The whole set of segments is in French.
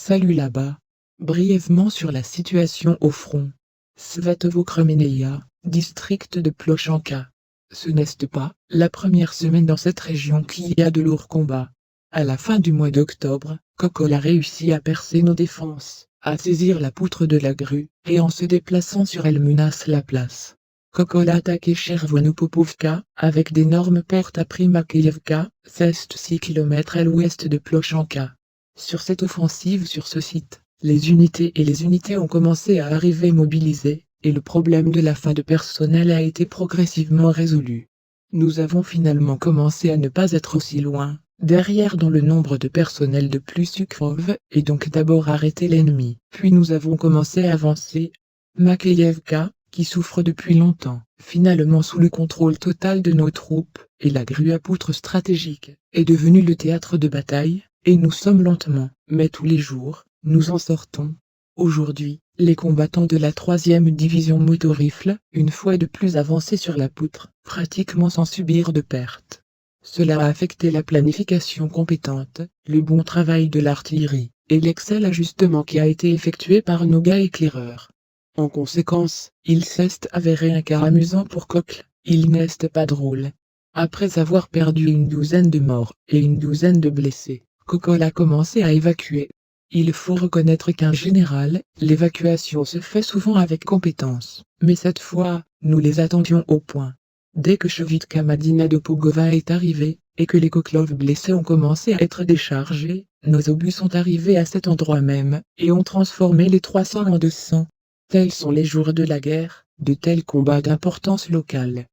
Salut là-bas. Brièvement sur la situation au front. Svatovo-Kremenaya, district de Plochanka. Ce n'est pas la première semaine dans cette région qui y a de lourds combats. À la fin du mois d'octobre, Kokol a réussi à percer nos défenses, à saisir la poutre de la grue, et en se déplaçant sur elle menace la place. Kokol a attaqué Chervono-Popovka, avec d'énormes pertes à Primakeyevka, 6 km à l'ouest de Plochanka. Sur cette offensive sur ce site, les unités ont commencé à arriver mobilisées, et le problème de la faim de personnel a été progressivement résolu. Nous avons finalement commencé à ne pas être aussi loin, derrière dans le nombre de personnel de plus Sukhov, et donc d'abord arrêter l'ennemi. Puis nous avons commencé à avancer. Makeyevka, qui souffre depuis longtemps, finalement sous le contrôle total de nos troupes, et la grue à poutre stratégique, est devenue le théâtre de bataille. Et nous sommes lentement, mais tous les jours, nous en sortons. Aujourd'hui, les combattants de la 3e division motorifle, une fois de plus avancés sur la poutre, pratiquement sans subir de pertes. Cela a affecté la planification compétente, le bon travail de l'artillerie, et l'excellent ajustement qui a été effectué par nos gars éclaireurs. En conséquence, il s'est avéré un cas amusant pour Kokl, il n'est pas drôle. Après avoir perdu une douzaine de morts et une douzaine de blessés, Kokol a commencé à évacuer. Il faut reconnaître qu'en général, l'évacuation se fait souvent avec compétence, mais cette fois, nous les attendions au point. Dès que Chevitka Madina de Pogova est arrivé, et que les Koklov blessés ont commencé à être déchargés, nos obus sont arrivés à cet endroit même, et ont transformé les 300 en 200. Tels sont les jours de la guerre, de tels combats d'importance locale.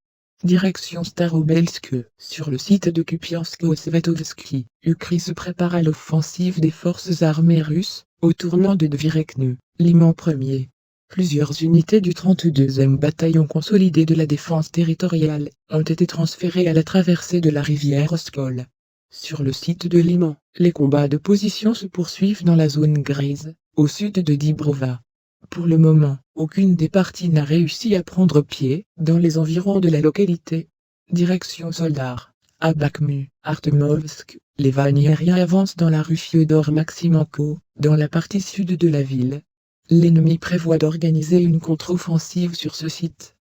Direction Starobelsk, sur le site de Kupiansk-Svatovsky, Ukri se prépare à l'offensive des forces armées russes, au tournant de Dvirekne, Liman 1er. Plusieurs unités du 32e bataillon consolidé de la défense territoriale ont été transférées à la traversée de la rivière Oskol. Sur le site de Liman, les combats de position se poursuivent dans la zone grise, au sud de Dibrova. Pour le moment, aucune des parties n'a réussi à prendre pied dans les environs de la localité. Direction Soldar. À Bakhmut, Artemovsk, les vanniériens avancent dans la rue Fyodor Maximenko, dans la partie sud de la ville. L'ennemi prévoit d'organiser une contre-offensive sur ce site.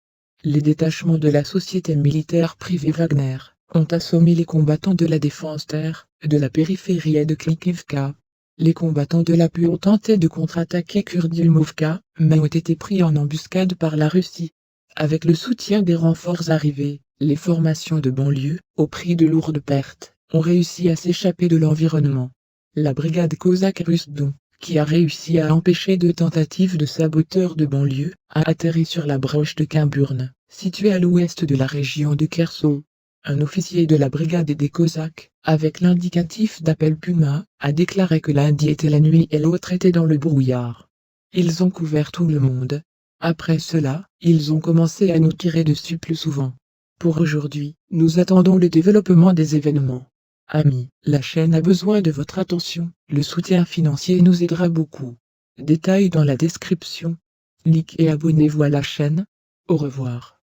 Les détachements de la société militaire privée Wagner ont assommé les combattants de la défense terre, de la périphérie et de Klikivka. Les combattants de l'APU ont tenté de contre-attaquer Kurdiumovka, mais ont été pris en embuscade par la Russie. Avec le soutien des renforts arrivés, les formations de banlieue, au prix de lourdes pertes, ont réussi à s'échapper de l'environnement. La brigade cosaque Rusdon, qui a réussi à empêcher 2 tentatives de saboteurs de banlieue, a atterri sur la broche de Kimburn, située à l'ouest de la région de Kherson. Un officier de la brigade des Cosaques, avec l'indicatif d'appel Puma, a déclaré que l'un était la nuit et l'autre était dans le brouillard. Ils ont couvert tout le monde. Après cela, ils ont commencé à nous tirer dessus plus souvent. Pour aujourd'hui, nous attendons le développement des événements. Amis, la chaîne a besoin de votre attention, le soutien financier nous aidera beaucoup. Détails dans la description. Likez et abonnez-vous à la chaîne. Au revoir.